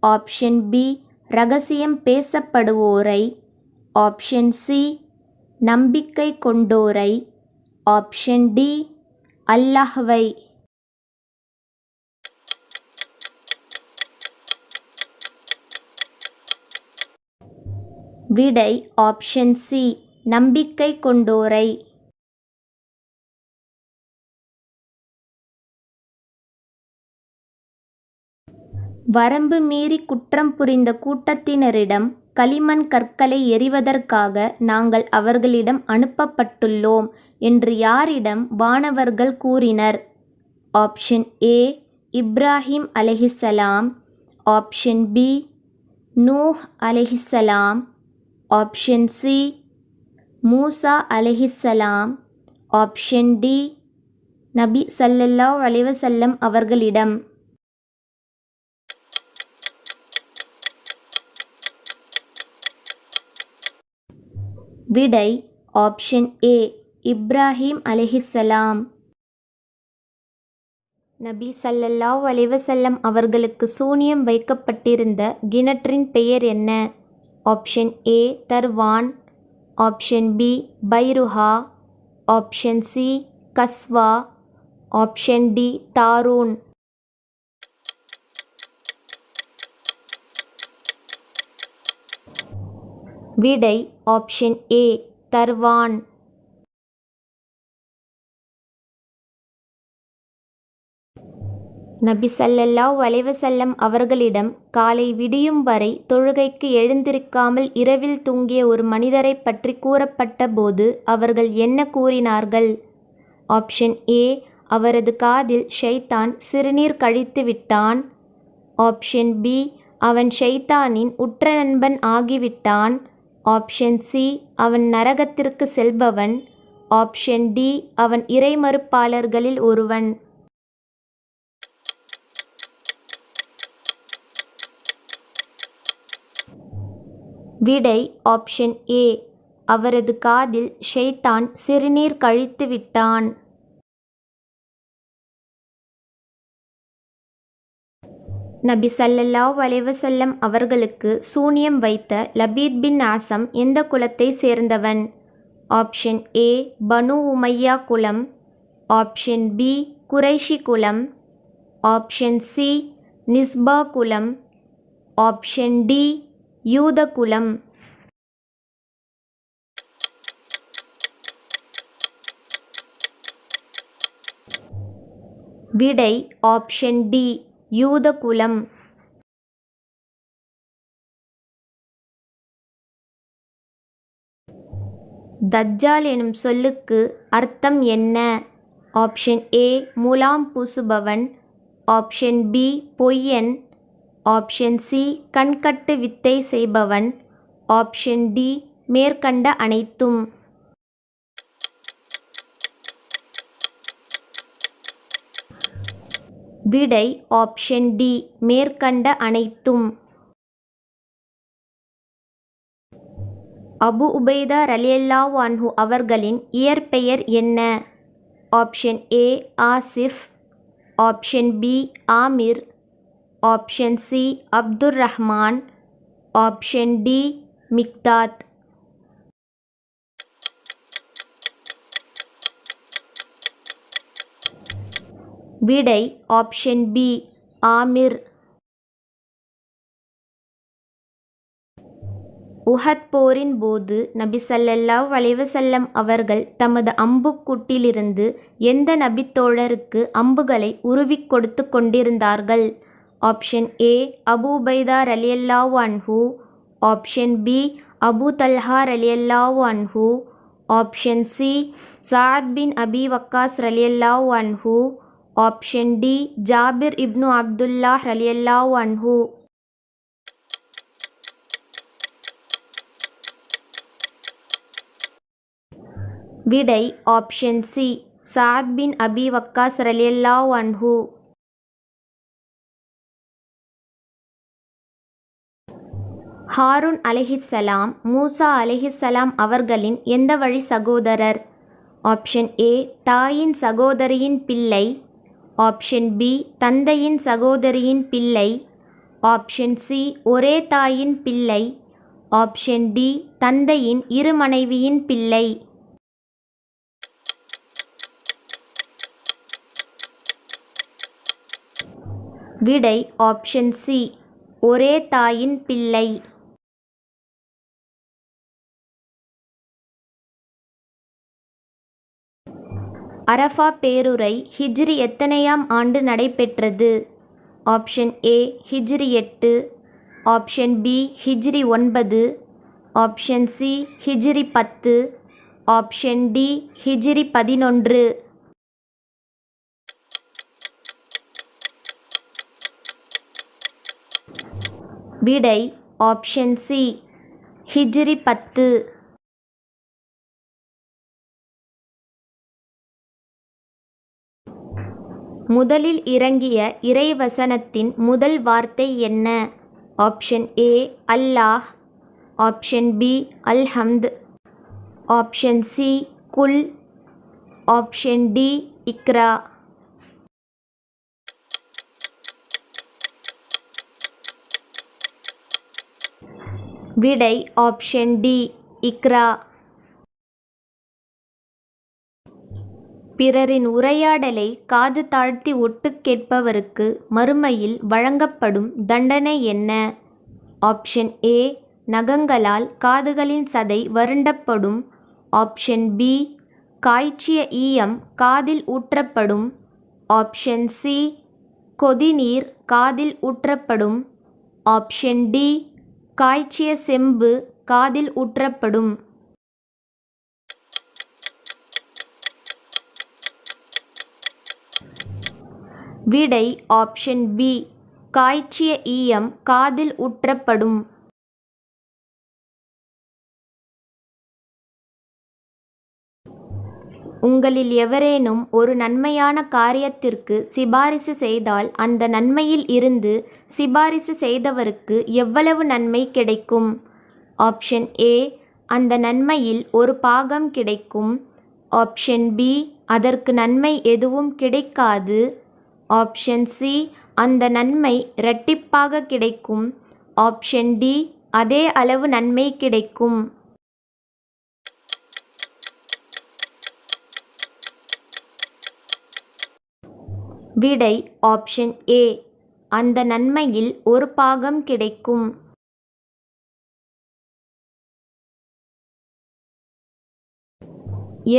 ஆப்ஷன் பி, ரகசியம் பேசப்படுவோரை. ஆப்ஷன் சி, நம்பிக்கை கொண்டோரை. ஆப்ஷன் டி, அல்லாஹ்வை. விடை ஆப்ஷன் சி, நம்பிக்கை கொண்டோரை. வரம்பு மீறி குற்றம் புரிந்த கூட்டத்தினரிடம் களிமண் கற்களை எறிவதற்காக நாங்கள் அவர்களிடம் அனுப்பப்பட்டுள்ளோம் என்று யாரிடம் வானவர்கள் கூறினர்? ஆப்ஷன் ஏ, இப்ராஹிம் அலைஹிஸ்ஸலாம். ஆப்ஷன் பி, நூஹ் அலைஹிஸ்ஸலாம். ஆப்ஷன் சி, மூசா அலைஹிஸ்ஸலாம். ஆப்ஷன் டி, நபி ஸல்லல்லாஹு அலைஹி வஸல்லம் அவர்களிடம். விடை ஆப்ஷன் ஏ, இப்ராஹிம் அலைஹிஸ்ஸலாம். நபி ஸல்லல்லாஹு அலைஹி வஸல்லம் அவர்களுக்கு சூனியம் வைக்கப்பட்டிருந்த கிணற்றின் பெயர் என்ன? ஆப்ஷன் ஏ, தர்வான். ஆப்ஷன் பி, பைருஹா. ஆப்ஷன் சி, கஸ்வா. ஆப்ஷன் டி, தாரூன். விடை ஆப்ஷன் ஏ, தர்வான். நபி ஸல்லல்லாஹு அலைஹி வஸல்லம் அவர்களிடம் காலை விடியும் வரை தொழுகைக்கு எழுந்திருக்காமல் இரவில் தூங்கிய ஒரு மனிதரை பற்றி கூறப்பட்ட போது அவர்கள் என்ன கூறினார்கள்? ஆப்ஷன் ஏ, அவரது காதில் ஷைத்தான் சிறுநீர் கழித்து விட்டான். ஆப்ஷன் பி, அவன் ஷைத்தானின் உற்ற நண்பன் ஆகிவிட்டான். ஆப்ஷன் சி, அவன் நரகத்திற்கு செல்பவன். ஆப்ஷன் டி, அவன் இறைமறுப்பாளர்களில் ஒருவன். விடை ஆப்ஷன் ஏ, அவரது காதில் ஷைத்தான் சிறுநீர் கழித்து விட்டான். நபி ஸல்லல்லாஹு அலைஹி வஸல்லம் அவர்களுக்கு சூனியம் வைத்த லபீத் பின் ஆசம் எந்த குலத்தை சேர்ந்தவன்? ஆப்ஷன் ஏ, பனு உமையா குலம். ஆப்ஷன் பி, குறைஷி குலம். ஆப்ஷன் சி, நிஸ்பா குலம். ஆப்ஷன் டி, யூத குலம். விடை ஆப்ஷன் டி, யூத குலம். தஜ்ஜால் எனும் சொல்லுக்கு அர்த்தம் என்ன? ஆப்ஷன் ஏ முலாம் பூசுபவன், ஆப்ஷன் பி பொய்யன், ஆப்ஷன் சி கண்கட்டு வித்தை செய்பவன், ஆப்ஷன் டி மேற்கண்ட அனைத்தும். விடை ஆப்ஷன் டி மேற்கண்ட அனைத்தும். அபு உபைதா ரலியல்லாஹு அன்ஹு அவர்களின் இயற்பெயர் என்ன? Option A Asif, option B Aamir, option C Abdur Rahman, option D Miqdad. விடை ஆப்ஷன் பி ஆமிர். உஹத் போரின் போது நபி ஸல்லல்லாஹு அலைஹி வஸல்லம் அவர்கள் தமது அம்புக்கூட்டிலிருந்து எந்த நபித்தோழருக்கு அம்புகளை உருவிக் கொடுத்து கொண்டிருந்தார்கள்? ஆப்ஷன் ஏ அபூ உபைதா ரலியல்லாஹு அன்ஹு, ஆப்ஷன் பி அபூ தல்ஹா ரலியல்லாஹு அன்ஹு, ஆப்ஷன் சி சஅத் பின் அபி வக்காஸ் ரலியல்லாஹு அன்ஹு, ஆப்ஷன் டி ஜாபிர் இப்னு அப்துல்லாஹ் ரலியல்லாஹு அன்ஹு. விடை ஆப்ஷன் சி சஅத் பின் அபி வக்காஸ் ரலியல்லாஹு அன்ஹு. ஹாரூன் அலைஹிஸ்ஸலாம் மூசா அலைஹிஸ்ஸலாம் அவர்களின் எந்த வழி சகோதரர்? ஆப்ஷன் ஏ தாயின் சகோதரியின் பிள்ளை, ஆப்ஷன் பி தந்தையின் சகோதரியின் பிள்ளை, ஆப்ஷன் சி ஒரே தாயின் பிள்ளை, ஆப்ஷன் டி தந்தையின் இரு மனைவியின் பிள்ளை. விடை ஆப்ஷன் சி ஒரே தாயின் பிள்ளை. அரஃபா பேருரை ஹிஜ்ரி எத்தனையாம் ஆண்டு நடைபெற்றது? ஆப்ஷன் ஏ ஹிஜ்ரி 8, ஆப்ஷன் பி ஹிஜ்ரி 9, ஆப்ஷன் சி ஹிஜ்ரி 10, ஆப்ஷன் டி ஹிஜ்ரி 11. விடை ஆப்ஷன் சி ஹிஜ்ரி 10. முதலில் இறங்கிய இறைவசனத்தின் முதல் வார்த்தை என்ன? ஆப்ஷன் ஏ அல்லாஹ், ஆப்ஷன் பி அல்ஹம்த், ஆப்ஷன் சி குல், ஆப்ஷன் டி இக்ரா. விடை ஆப்ஷன் டி இக்ரா. பிறரின் உரையாடலை காது தாழ்த்தி ஒட்டு கேட்பவருக்கு மறுமையில் வழங்கப்படும் தண்டனை என்ன? ஆப்ஷன் ஏ நகங்களால் காதுகளின் சதை வருண்டப்படும், ஆப்ஷன் பி காய்ச்சிய ஈயம் காதில் ஊற்றப்படும், ஆப்ஷன் சி கொதிநீர் காதில் ஊற்றப்படும், ஆப்ஷன் டி காய்ச்சிய செம்பு காதில் ஊற்றப்படும். விடை ஆப்ஷன் பி காய்ச்சிய ஈயம் காதில் ஊற்றப்படும். உங்களில் எவரேனும் ஒரு நன்மையான காரியத்திற்கு சிபாரிசு செய்தால் அந்த நன்மையில் இருந்து சிபாரிசு செய்தவருக்கு எவ்வளவு நன்மை கிடைக்கும்? ஆப்ஷன் ஏ அந்த நன்மையில் ஒரு பாகம் கிடைக்கும், ஆப்ஷன் பி அதற்கு நன்மை எதுவும் கிடைக்காது, ஆப்ஷன் சி அந்த நன்மை இரட்டிப்பாக கிடைக்கும், ஆப்ஷன் டி அதே அளவு நன்மை கிடைக்கும். விடை ஆப்ஷன் ஏ அந்த நன்மையில் ஒரு பாகம் கிடைக்கும்.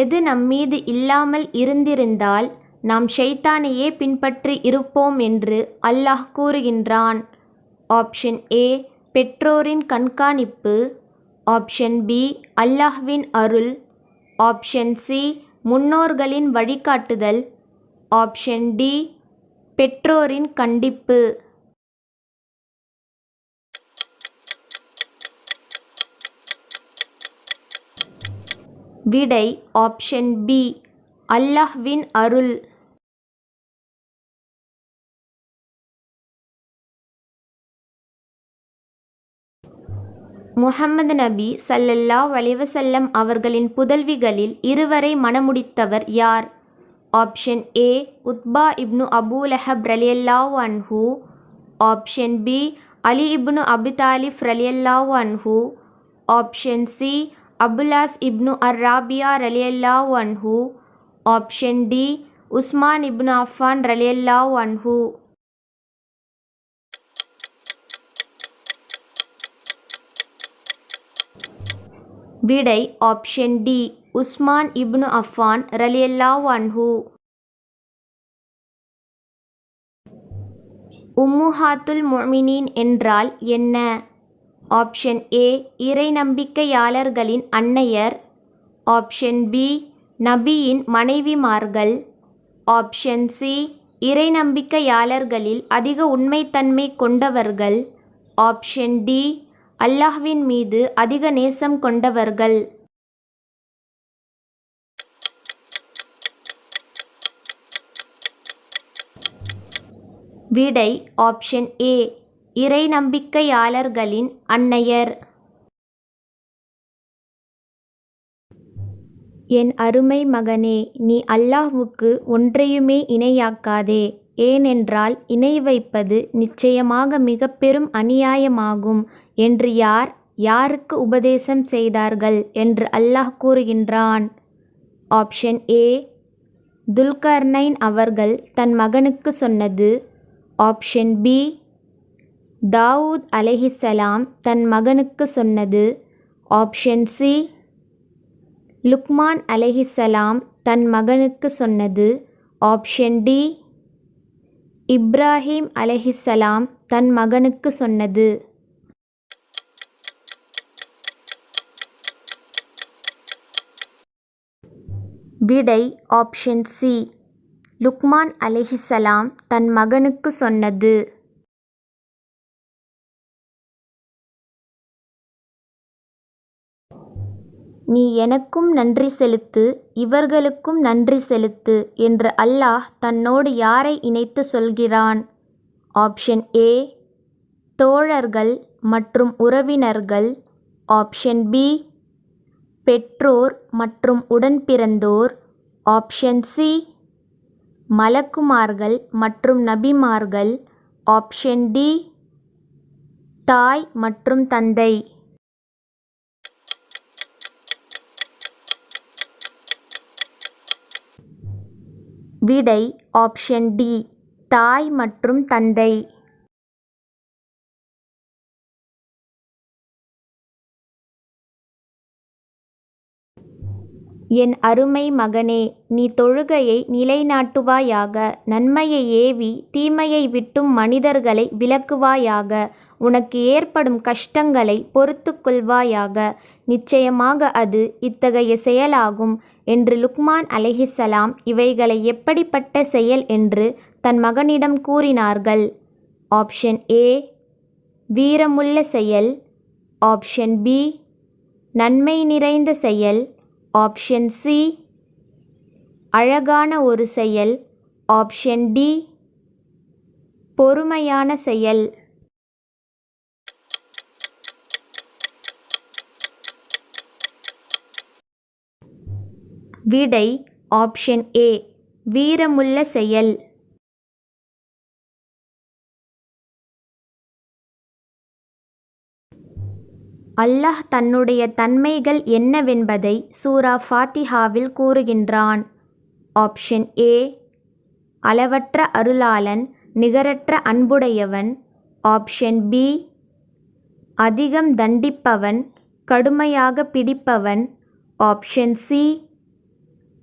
எது நம்மீது இல்லாமல் இருந்திருந்தால் நாம் ஷைத்தானையே பின்பற்றி இருப்போம் என்று அல்லாஹ் கூறுகின்றான். ஆப்ஷன் ஏ பெற்றோரின் கண்காணிப்பு, ஆப்ஷன் பி அல்லாஹ்வின் அருள், ஆப்ஷன் சி முன்னோர்களின் வழிகாட்டுதல். ஆப்ஷன் டி பெற்றோரின் கண்டிப்பு. விடை ஆப்ஷன் பி அல்லாஹ்வின் அருள். முஹம்மது நபி ஸல்லல்லாஹு அலைஹி வஸல்லம் அவர்களின் புதல்விகளில் இருவரை மணமுடித்தவர் யார்? Option A Utba Ibn Abu Lahab ரலியல்லாஹு அன்ஹு. ஆப்ஷன் பி அலி இப்னு அபி தாலிப் ரலியல்லாஹு அன்ஹு. ஆப்ஷன் சி அபுல்லாஸ் இப்னு அர்-ராபியா ரலியல்லாஹு அன்ஹு. ஆப்ஷன் டி உஸ்மான் இப்னு அஃபான் ரலியல்லாஹு அன்ஹு. விடை ஆப்ஷன் டி உஸ்மான் இப்னு அஃபான் ரலியல்லாஹு அன்ஹு. உம்முஹாத்துல் முஃமினீன் என்றால் என்ன? ஆப்ஷன் ஏ இறை நம்பிக்கையாளர்களின் அன்னையர். ஆப்ஷன் பி நபியின் மனைவிமார்கள். ஆப்ஷன் சி இறை நம்பிக்கையாளர்களில் அதிக உண்மைத்தன்மை கொண்டவர்கள். ஆப்ஷன் டி அல்லாஹ்வின் மீது அதிக நேசம் கொண்டவர்கள். விடை ஆப்ஷன் ஏ இறை நம்பிக்கையாளர்களின் அன்னையர். என் அருமை மகனே, நீ அல்லாஹ்வுக்கு ஒன்றையுமே இணையாக்காதே. ஏனென்றால் இணை வைப்பது நிச்சயமாக மிக பெரும் அநியாயமாகும் என்று யாருக்கு உபதேசம் செய்தார்கள் என்று அல்லாஹ் கூறுகின்றான். ஆப்ஷன் ஏ துல்கர்னைன் அவர்கள் தன் மகனுக்கு சொன்னது. ஆப்ஷன் பி தாவூத் அலைஹிஸ்ஸலாம் தன் மகனுக்கு சொன்னது. ஆப்ஷன் சி லுக்மான் அலைஹிஸ்ஸலாம் தன் மகனுக்கு சொன்னது. ஆப்ஷன் டி இப்ராஹிம் அலைஹிஸ்ஸலாம் தன் மகனுக்கு சொன்னது. விடை ஆப்ஷன் சி லுக்மான் அலைஹிஸ்ஸலாம் தன் மகனுக்கு சொன்னது. நீ எனக்கும் நன்றி செலுத்து, இவர்களுக்கும் நன்றி செலுத்து என்று அல்லாஹ் தன்னோடு யாரை இணைத்து சொல்கிறான்? ஆப்ஷன் ஏ தோழர்கள் மற்றும் உறவினர்கள். ஆப்ஷன் பி பெற்றோர் மற்றும் உடன்பிறந்தோர். ஆப்ஷன் சி மலக்குமார்கள் மற்றும் நபிமார்கள். ஆப்ஷன் டி தாய் மற்றும் தந்தை. விடை ஆப்ஷன் டி தாய் மற்றும் தந்தை. என் அருமை மகனே, நீ தொழுகையை நிலைநாட்டுவாயாக, நன்மையை ஏவி தீமையை விட்டும் மனிதர்களை விலக்குவாயாக, உனக்கு ஏற்படும் கஷ்டங்களை பொறுத்து கொள்வாயாக, நிச்சயமாக அது இத்தகைய செயலாகும் என்று லுக்மான் அலைஹிஸ்ஸலாம் இவைகளை எப்படிப்பட்ட செயல் என்று தன் மகனிடம் கூறினார்கள்? ஆப்ஷன் ஏ வீரமுள்ள செயல். ஆப்ஷன் பி நன்மை நிறைந்த செயல். ஆப்ஷன் சி அழகான ஒரு செயல். ஆப்ஷன் டி பொறுமையான செயல். விடை ஆப்ஷன் ஏ வீரமுள்ள செயல். அல்லாஹ் தன்னுடைய தன்மைகள் என்னவென்பதை சூரா ஃபாத்திஹாவில் கூறுகின்றான். ஆப்ஷன் ஏ அளவற்ற அருளாளன், நிகரற்ற அன்புடையவன். ஆப்ஷன் பி அதிகம் தண்டிப்பவன், கடுமையாக பிடிப்பவன். ஆப்ஷன் சி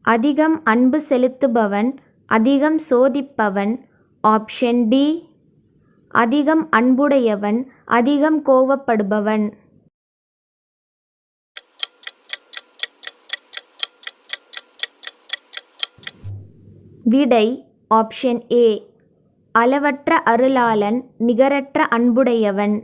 அதிகம் அன்பு செலுத்துபவன், அதிகம் சோதிப்பவன். ஆப்ஷன் டி அதிகம் அன்புடையவன், அதிகம் கோபப்படுபவன். விடை ஆப்ஷன் ஏ அளவற்ற அருளாளன் நிகரற்ற அன்புடையவன்.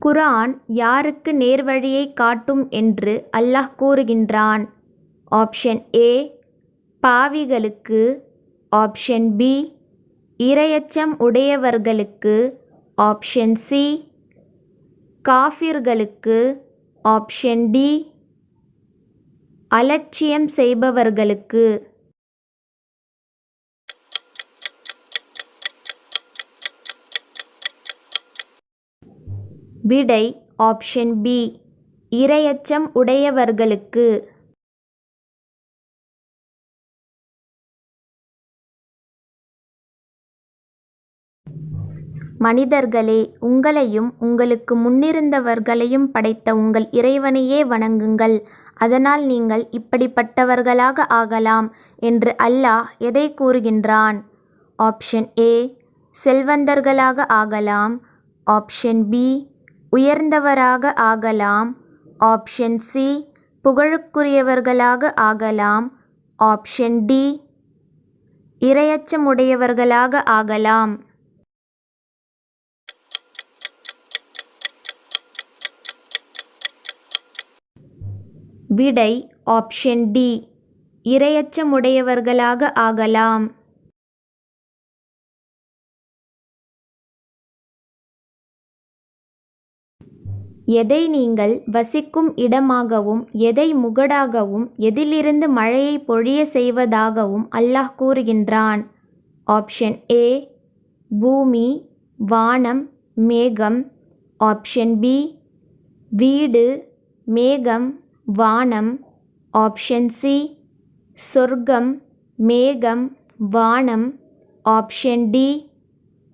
குர்ஆன் யாருக்கு நேர்வழியை காட்டும் என்று அல்லாஹ் கூறுகின்றான்? ஆப்ஷன் ஏ பாவிகளுக்கு, ஆப்ஷன் பி இரையச்சம் உடையவர்களுக்கு, ஆப்ஷன் சி காஃபிர்களுக்கு, ஆப்ஷன் டி அலட்சியம் செய்பவர்களுக்கு. விடை ஆப்ஷன் பி இரையச்சம் உடையவர்களுக்கு. மனிதர்களே, உங்களையும் உங்களுக்கு முன்னிருந்தவர்களையும் படைத்த உங்கள் இறைவனையே வணங்குங்கள், அதனால் நீங்கள் இப்படிப்பட்டவர்களாக ஆகலாம் என்று அல்லாஹ் எதை கூறுகின்றான்? ஆப்ஷன் ஏ செல்வந்தர்களாக ஆகலாம், ஆப்ஷன் பி உயர்ந்தவராக ஆகலாம், ஆப்ஷன் சி புகழுக்குரியவர்களாக ஆகலாம், ஆப்ஷன் டி இரையச்சமுடையவர்களாக ஆகலாம். விடை ஆப்ஷன் டி இரையச்சமுடையவர்களாக ஆகலாம். எதை நீங்கள் வசிக்கும் இடமாகவும் எதை முகடாகவும் எதிலிருந்து மழையை பொழிய செய்வதாகவும் அல்லாஹ் கூறுகின்றான்? ஆப்ஷன் ஏ பூமி, வானம், மேகம், ஆப்ஷன் பி வீடு, மேகம், வானம், ஆப்ஷன் சி சொர்க்கம், மேகம், வானம், ஆப்ஷன் டி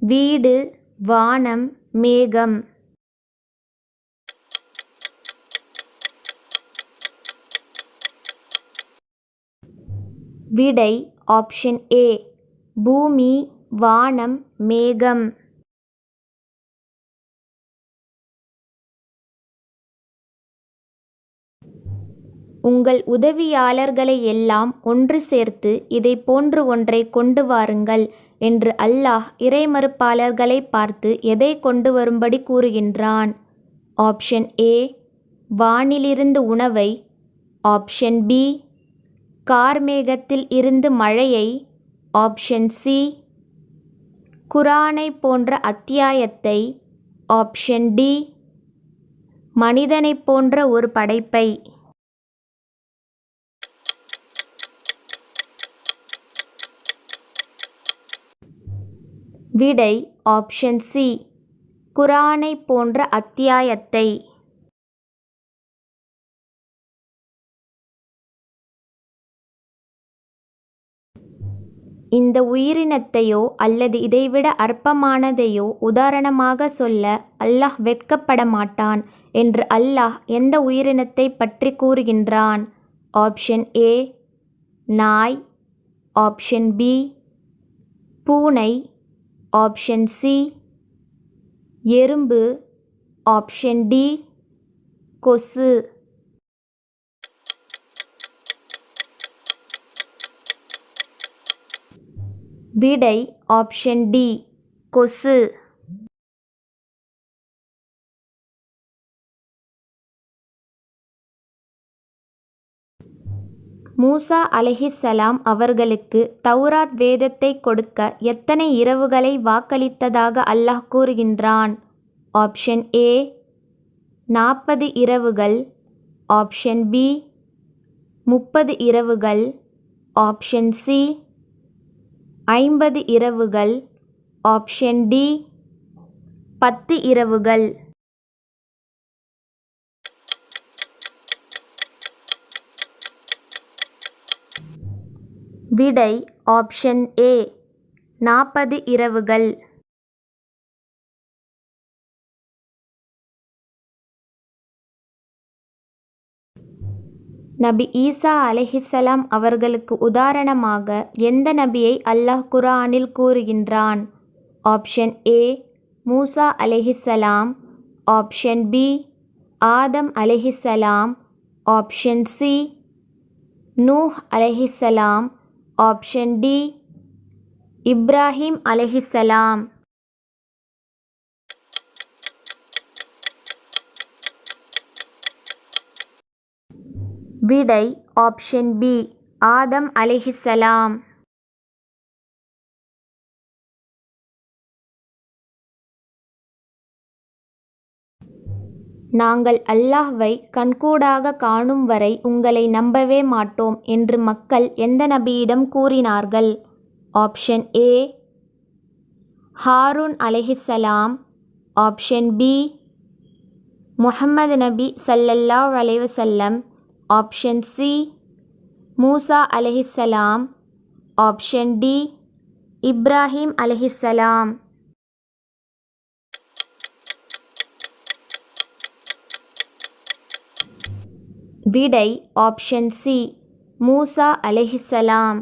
வீடு, வானம், மேகம். விடை ஆப்ஷன் ஏ பூமி, வானம், மேகம். உங்கள் உதவியாளர்களை எல்லாம் ஒன்று சேர்த்து இதை போன்று ஒன்றை கொண்டு வாருங்கள் என்று அல்லாஹ் இறைமறுப்பாளர்களை பார்த்து எதை கொண்டு வரும்படி கூறுகின்றான்? ஆப்ஷன் ஏ வானிலிருந்து உணவை, ஆப்ஷன் பி கார்மேகத்தில் இருந்து மழையை, ஆப்ஷன் சி குர்ஆனை போன்ற அத்தியாயத்தை, ஆப்ஷன் டி மனிதனைப் போன்ற ஒரு படைப்பை. விடை ஆப்ஷன் சி குர்ஆனை போன்ற அத்தியாயத்தை. இந்த உயிரினத்தையோ அல்லது இதைவிட அற்பமானதையோ உதாரணமாக சொல்ல அல்லாஹ் வெட்கப்பட மாட்டான் என்று அல்லாஹ் எந்த உயிரினத்தை பற்றி கூறுகின்றான்? ஆப்ஷன் ஏ நாய், ஆப்ஷன் பி பூனை, ஆப்ஷன் சி எறும்பு, ஆப்ஷன் டி கொசு. விடை ஆப்ஷன் டி கொசு. மூசா அலைஹிஸ்ஸலாம் அவர்களுக்கு தௌராத் வேதத்தை கொடுக்க எத்தனை இரவுகளை வாக்களித்ததாக அல்லாஹ் கூறுகின்றான்? ஆப்ஷன் ஏ 40 இரவுகள், ஆப்ஷன் பி 30 இரவுகள், ஆப்ஷன் சி 50 இரவுகள், ஆப்ஷன் டி 10 இரவுகள். விடை ஆப்ஷன் ஏ 40 இரவுகள். நபி ஈசா அலைஹிஸ்ஸலாம் அவர்களுக்கு உதாரணமாக எந்த நபியை அல்லாஹ் குர்ஆனில் கூறுகின்றான்? ஆப்ஷன் ஏ மூசா அலைஹிஸ்ஸலாம், ஆப்ஷன் பி ஆதம் அலைஹிஸ்ஸலாம். ஆப்ஷன் சி நூஹ் அலைஹிஸ்ஸலாம். ஆப்ஷன் டி இப்ராஹிம் அலைஹிஸ்ஸலாம். விடை ஆப்ஷன் பி ஆதம் அலைஹிஸ்ஸலாம். நாங்கள் அல்லாஹ்வை கண்கூடாக காணும் வரை உங்களை நம்பவே மாட்டோம் என்று மக்கள் எந்த நபியிடம் கூறினார்கள்? ஆப்ஷன் ஏ ஹாரூன் அலைஹிஸ்ஸலாம். ஆப்ஷன் பி முஹம்மது நபி ஸல்லல்லாஹு அலைஹி வஸல்லம். ஆப்ஷன் சி மூசா அலைஹிஸ்ஸலாம். ஆப்ஷன் டி இப்ராஹிம் அலைஹிஸ்ஸலாம். விடை ஆப்ஷன் சி மூசா அலைஹிஸ்ஸலாம்.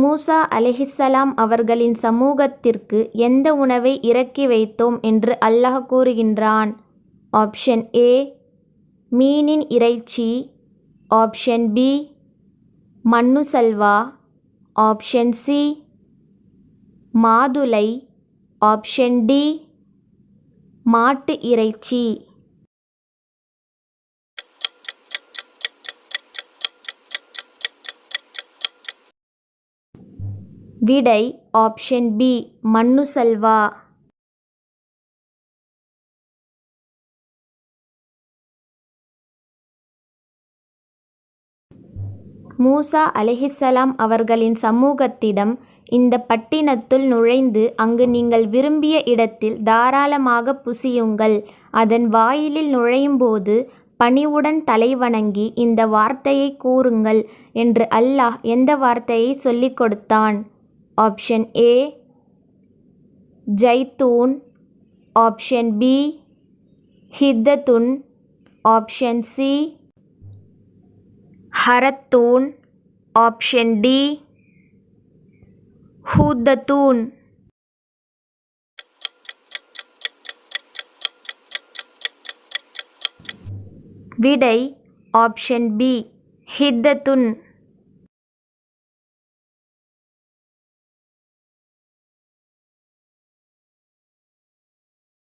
மூசா அலைஹிஸ்ஸலாம் அவர்களின் சமூகத்திற்கு எந்த உணவை இறக்கி வைத்தோம் என்று அல்லாஹ் கூறுகின்றான்? ஆப்ஷன் ஏ மீனின் இறைச்சி. ஆப்ஷன் பி மன்னு சல்வா. ஆப்ஷன் சி மாதுளை. ஆப்ஷன் டி மாட்டு இறைச்சி. விடை ஆப்ஷன் பி மன்னு சல்வா. மூசா அலைஹிஸ்ஸலாம் அவர்களின் சமூகத்திடம் இந்த பட்டினத்துள் நுழைந்து அங்கு நீங்கள் விரும்பிய இடத்தில் தாராளமாக புசியுங்கள். அதன் வாயிலில் நுழையும்போது பணிவுடன் தலைவணங்கி இந்த வார்த்தையை கூறுங்கள் என்று அல்லாஹ் எந்த வார்த்தையை சொல்லிக் கொடுத்தான்? ஆப்ஷன் ஏ ஜைத்தூன். ஆப்ஷன் பி ஹித்தத்துன். ஆப்ஷன் சி ஹரத்தூன். ஆப்ஷன் டி ஹூத்தத்தூன். விடை ஆப்ஷன் பி ஹித்தத்துன்.